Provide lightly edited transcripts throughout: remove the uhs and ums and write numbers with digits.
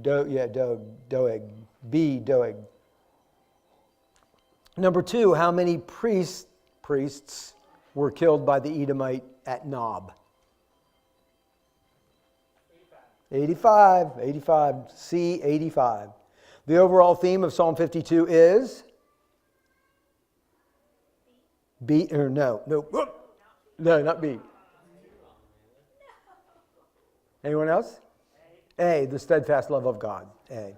Doeg. B, Doeg. Number 2, how many priests were killed by the Edomite at Nob? 85. C, 85. The overall theme of Psalm 52 is? B, or no, not B. Anyone else? A, the steadfast love of God. A.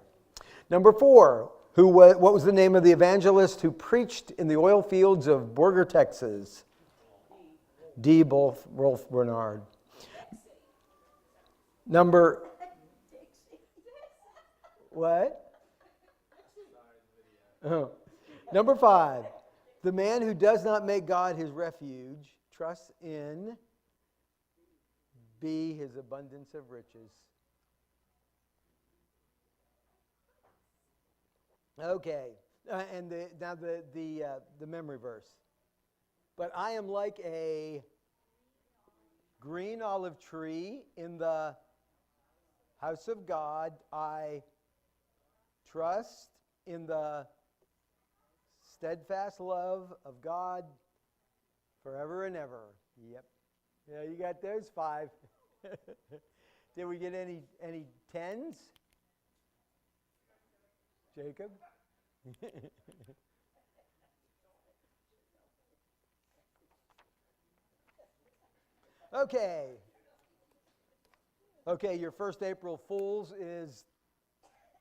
Number 4, what was the name of the evangelist who preached in the oil fields of Borger, Texas? D, both Rolf Bernard. Number, what? Number 5, the man who does not make God his refuge trusts in B, his abundance of riches. Okay, and now the memory verse. But I am like a green olive tree in the house of God. I trust in the steadfast love of God forever and ever. Yep. Yeah, you got those 5. Did we get any 10s? Jacob? Okay, your first April Fools is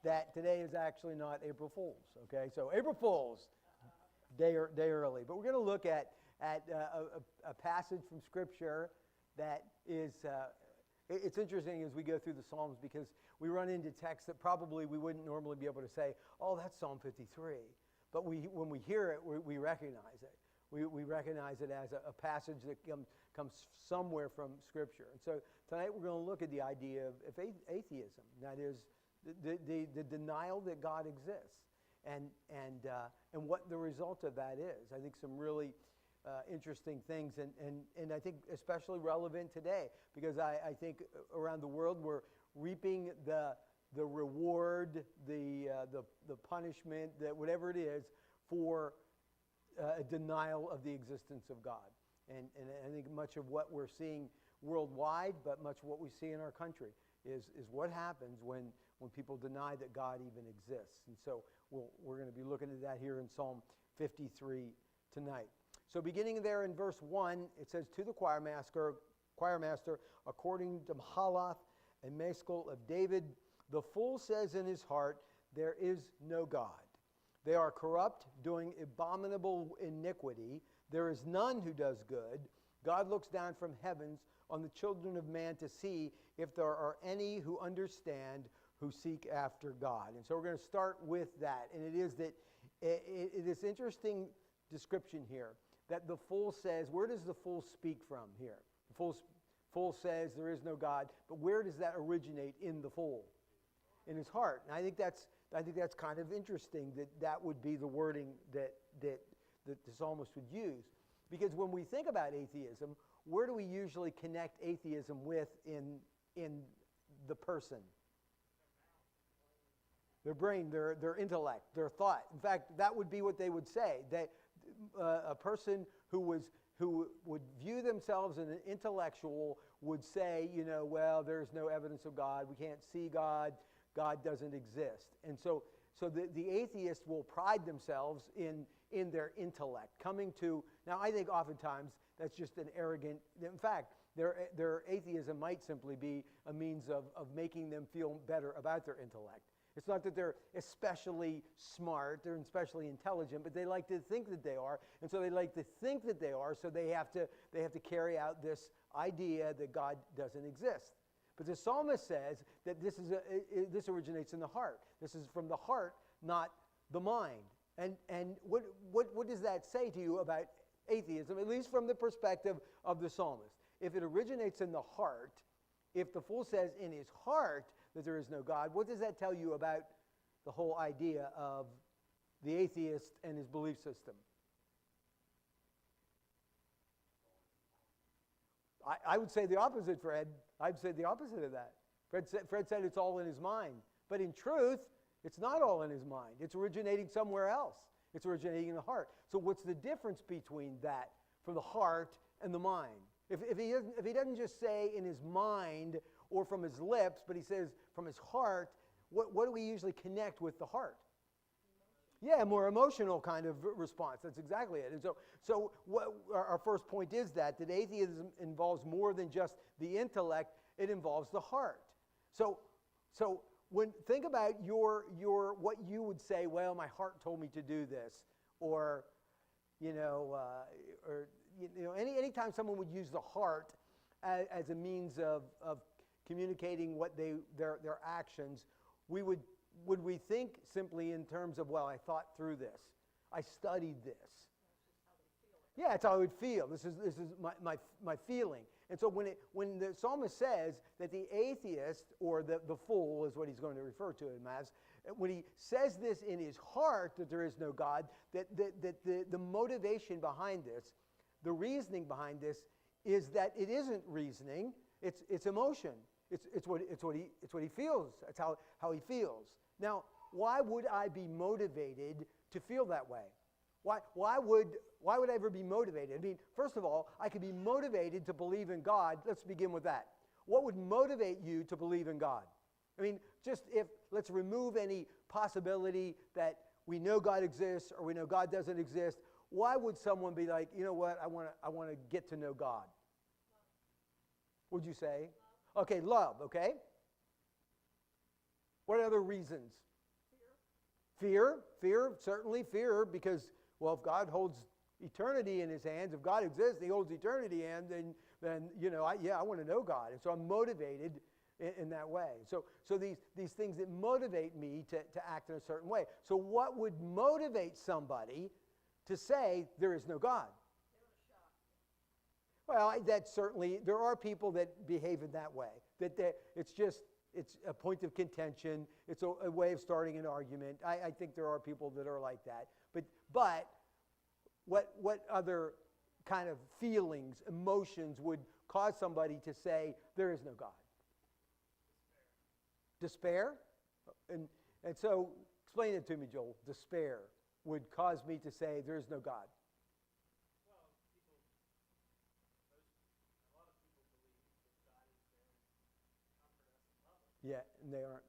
that today is actually not April Fools. Okay, so April Fools, day early. But we're going to look at a passage from Scripture that is, it's interesting as we go through the Psalms because we run into texts that probably we wouldn't normally be able to say, oh, that's Psalm 53. But when we hear it, we recognize it. We recognize it as a passage that comes somewhere from Scripture. And so tonight we're going to look at the idea of atheism. That is, the denial that God exists, and what the result of that is. I think some really interesting things, and I think especially relevant today, because I think around the world we're reaping the reward, the punishment, that whatever it is, for a denial of the existence of God. And I think much of what we're seeing worldwide, but much of what we see in our country is what happens when people deny that God even exists. And so we're going to be looking at that here in Psalm 53 tonight. So beginning there in verse 1, it says, to the choir master, according to Mahalath and Maskil of David, the fool says in his heart, there is no God. They are corrupt, doing abominable iniquity. There is none who does good. God looks down from heavens on the children of man to see if there are any who understand, who seek after God. And so we're going to start with that. And it is that it is interesting description here that the fool says, where does the fool speak from here? The fool says there is no God, but where does that originate in the fool? In his heart. And I think that's kind of interesting that would be the wording that the psalmist would use. Because when we think about atheism, where do we usually connect atheism with in the person? Their brain, their intellect, their thought. In fact, that would be what they would say. That a person who would view themselves as an intellectual would say, well, there's no evidence of God. We can't see God. God doesn't exist. And so the atheist will pride themselves in their intellect. Now I think oftentimes that's just an arrogant, in fact, their atheism might simply be a means of making them feel better about their intellect. It's not that they're especially smart, they're especially intelligent, but they like to think that they are, and so they like to think that they are, so they have to carry out this idea that God doesn't exist. But the psalmist says that this originates in the heart. This is from the heart, not the mind. And what does that say to you about atheism, at least from the perspective of the psalmist? If it originates in the heart, if the fool says in his heart that there is no God, what does that tell you about the whole idea of the atheist and his belief system? I would say the opposite, Fred. I'd say the opposite of that. Fred said it's all in his mind. But in truth, it's not all in his mind. It's originating somewhere else. It's originating in the heart. So what's the difference between that from the heart and the mind? If he doesn't just say in his mind or from his lips, but he says from his heart, what do we usually connect with the heart? Yeah, a more emotional kind of response. That's exactly it. And so what our first point is that atheism involves more than just the intellect. It involves the heart. So when think about your what you would say. Well, my heart told me to do this, or anytime someone would use the heart as a means of communicating what their actions, would we think simply in terms of, well, I thought through this, I studied this. Yeah, it's how I would feel. This is my feeling. And so when the psalmist says that the atheist, or the fool is what he's going to refer to him as, when he says this in his heart that there is no God, that the motivation behind this, the reasoning behind this, is that it isn't reasoning, it's emotion. It's what he feels. That's how he feels. Now, why would I be motivated to feel that way? Why would I ever be motivated? I mean, first of all, I could be motivated to believe in God. Let's begin with that. What would motivate you to believe in God? I mean, let's remove any possibility that we know God exists or we know God doesn't exist. Why would someone be like, you know what, I want to get to know God? Would you say? Okay, love, okay? What other reasons? Fear, certainly fear, because, well, if God holds eternity in his hands, if God exists, he holds eternity in, then I want to know God. And so I'm motivated in that way. So these things that motivate me to act in a certain way. So what would motivate somebody to say there is no God? Well, that's certainly, there are people that behave in that way. It's a point of contention. It's a way of starting an argument. I think there are people that are like that. But what other kind of feelings, emotions would cause somebody to say there is no God? Despair? And so explain it to me, Joel. Despair would cause me to say there is no God. Yeah, and they aren't.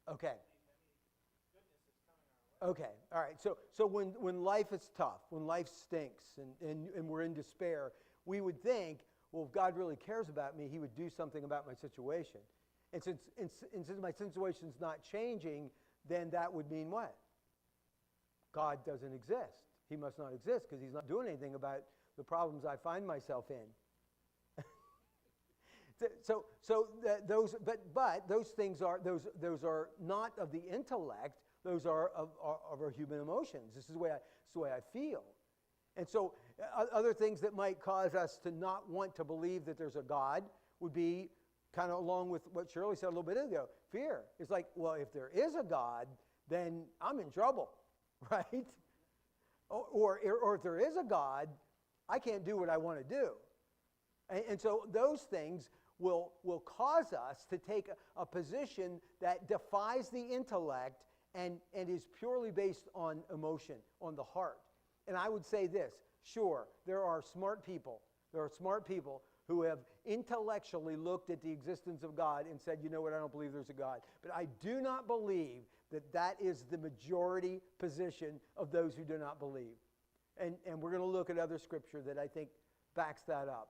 Okay. Okay, all right. So when life is tough, when life stinks, and we're in despair, we would think, well, if God really cares about me, he would do something about my situation. And since my situation's not changing, then that would mean what? God doesn't exist. He must not exist because he's not doing anything about the problems I find myself in. But those things are those are not of the intellect. Those are of our human emotions. This is the way I feel. And so other things that might cause us to not want to believe that there's a God would be kind of along with what Shirley said a little bit ago. Fear. It's like, well, if there is a God, then I'm in trouble, right? Or if there is a God, I can't do what I want to do. And so those things will cause us to take a position that defies the intellect and is purely based on emotion, on the heart. And I would say this, sure, there are smart people who have intellectually looked at the existence of God and said, you know what, I don't believe there's a God. But I do not believe that is the majority position of those who do not believe. And we're going to look at other scripture that I think backs that up.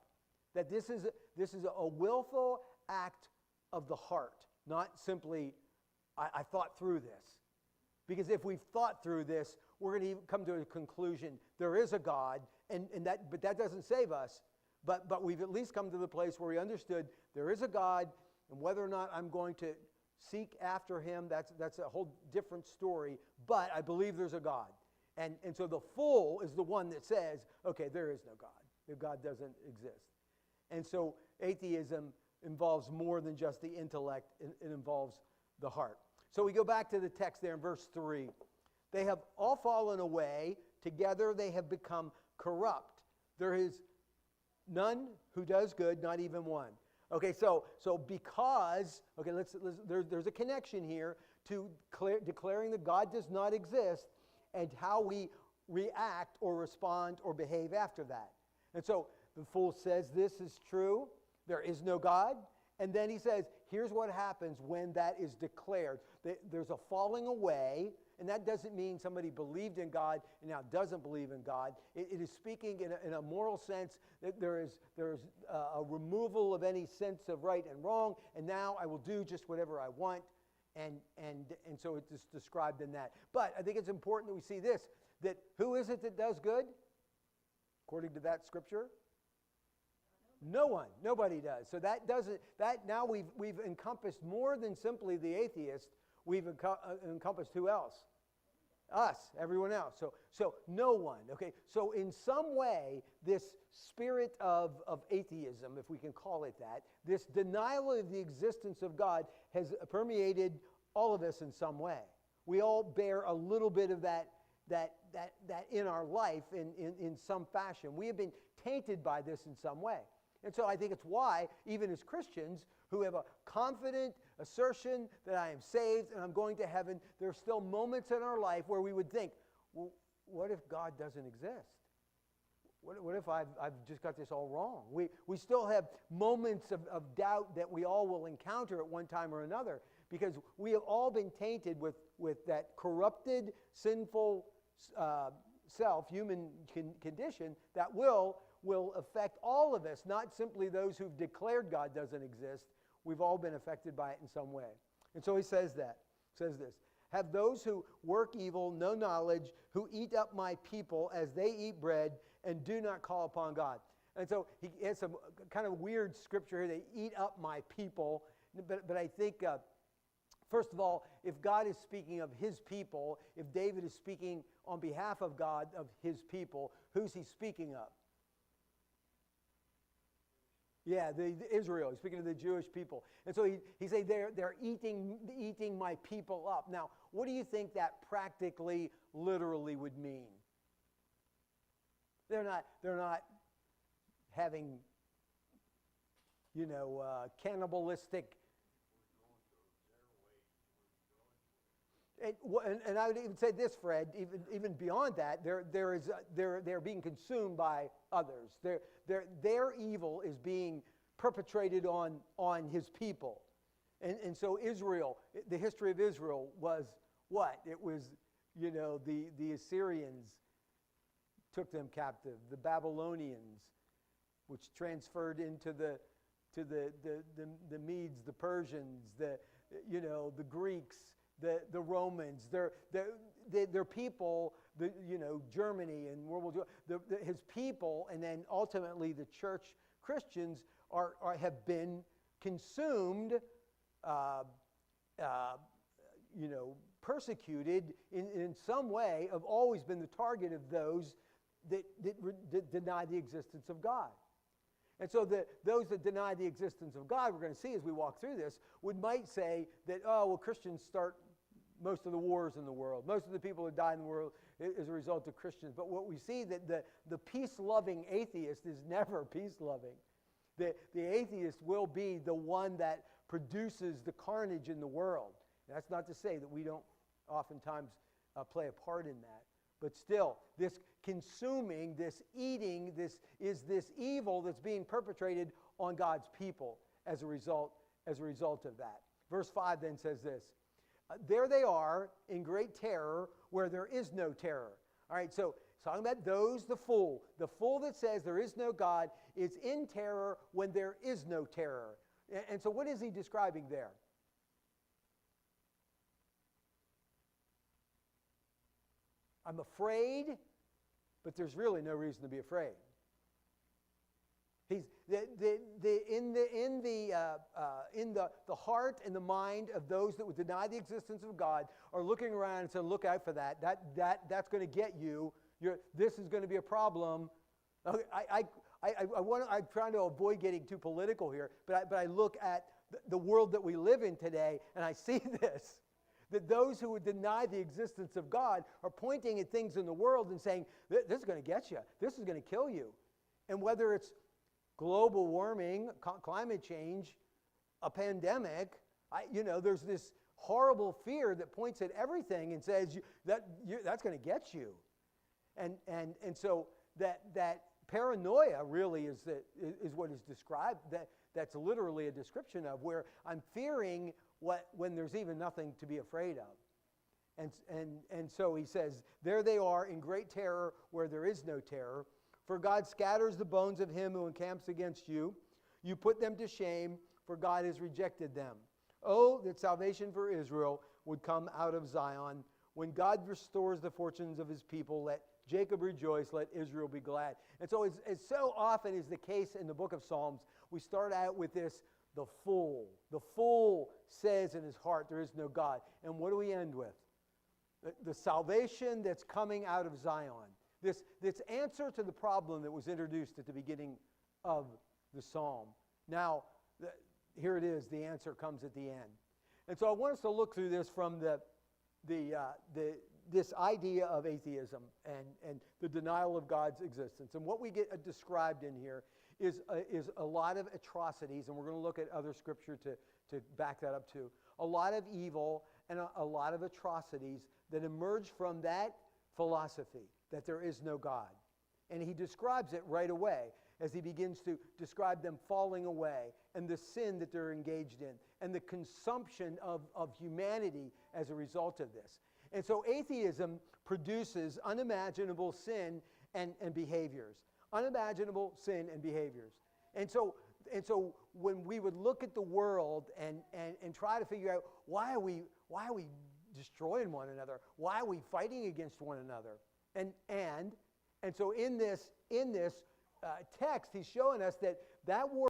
That this is a willful act of the heart, not simply, I thought through this. Because if we've thought through this, we're going to come to a conclusion, there is a God, but that doesn't save us. But we've at least come to the place where we understood there is a God, and whether or not I'm going to seek after him, that's a whole different story, but I believe there's a God. And so the fool is the one that says, okay, there is no God. If God doesn't exist. And so atheism involves more than just the intellect. It involves the heart. So we go back to the text there in verse 3. They have all fallen away. Together they have become corrupt. There is none who does good, not even one. Okay, so because, okay, there's a connection here to declaring that God does not exist and how we react or respond or behave after that. And so the fool says this is true, there is no God, and then he says, here's what happens when that is declared. There's a falling away, and that doesn't mean somebody believed in God and now doesn't believe in God. It is speaking in a moral sense that there is a removal of any sense of right and wrong, and now I will do just whatever I want, and so it's just described in that. But I think it's important that we see this, that who is it that does good? According to that scripture? No one. Nobody does. So now we've encompassed more than simply the atheist. We've encompassed who else? Us, everyone else. So no one. Okay. So in some way, this spirit of atheism, if we can call it that, this denial of the existence of God has permeated all of us in some way. We all bear a little bit of that in our life in some fashion. We have been tainted by this in some way. And so I think it's why, even as Christians who have a confident assertion that I am saved and I'm going to heaven, there are still moments in our life where we would think, well, what if God doesn't exist? What if I've just got this all wrong? We still have moments of doubt that we all will encounter at one time or another, because we have all been tainted with that corrupted, sinful self, human condition that will affect all of us, not simply those who've declared God doesn't exist. We've all been affected by it in some way. And so he says this, have those who work evil no knowledge, who eat up my people as they eat bread and do not call upon God. And so he has some kind of weird scripture here, they eat up my people. But I think, first of all, if God is speaking of his people, if David is speaking on behalf of God, of his people, who's he speaking of? Yeah, the Israel. He's speaking to the Jewish people. And so he say they're eating my people up. Now, what do you think that practically, literally would mean? They're not having, cannibalistic. And I would even say this, Fred, even beyond that, they're being consumed by others. Their evil is being perpetrated on his people. And so Israel, the history of Israel was what? It was, the Assyrians took them captive, the Babylonians, which transferred into the Medes, the Persians, the Greeks, the Romans, their people, Germany and World War II, his people, and then ultimately the church Christians have been consumed, persecuted in some way, have always been the target of those that deny the existence of God. And so those that deny the existence of God, we're going to see as we walk through this, might say that, Christians start most of the wars in the world. Most of the people who die in the world is a result of Christians. But what we see that the peace-loving atheist is never peace-loving. The atheist will be the one that produces the carnage in the world. That's not to say that we don't oftentimes play a part in that. But still, this consuming, this eating, this evil that's being perpetrated on God's people as a result of that. Verse 5 then says this, there they are in great terror where there is no terror. All right, so talking about those, the fool that says there is no God is in terror when there is no terror. And so what is he describing there? I'm afraid, but there's really no reason to be afraid. He's in the heart and the mind of those that would deny the existence of God are looking around and saying, "Look out for that. That's going to get you. This is going to be a problem." I'm trying to avoid getting too political here, but I look at the world that we live in today, and I see this. That those who would deny the existence of God are pointing at things in the world and saying, this is going to get you. This is going to kill you. And whether it's global warming, climate change, a pandemic. There's this horrible fear that points at everything and says that's going to get you. And so that paranoia really is what is described. That's literally a description of where I'm fearing when there's even nothing to be afraid of. And so he says, there they are in great terror where there is no terror. For God scatters the bones of him who encamps against you. You put them to shame, for God has rejected them. Oh, that salvation for Israel would come out of Zion. When God restores the fortunes of his people, let Jacob rejoice, let Israel be glad. And so as so often is the case in the book of Psalms, we start out with this, the fool. The fool says in his heart, there is no God. And what do we end with? The salvation that's coming out of Zion. This answer to the problem that was introduced at the beginning of the psalm. Now, here it is. The answer comes at the end. And so I want us to look through this from this idea of atheism and the denial of God's existence. And what we get described in here is a lot of atrocities, and we're going to look at other scripture to back that up too. A lot of evil and a lot of atrocities that emerge from that philosophy, that there is no God. And he describes it right away as he begins to describe them falling away and the sin that they're engaged in and the consumption of humanity as a result of this. And so atheism produces unimaginable sin and behaviors. Unimaginable sin and behaviors. And so when we would look at the world and try to figure out why are we destroying one another? Why are we fighting against one another? And so in this text, he's showing us that war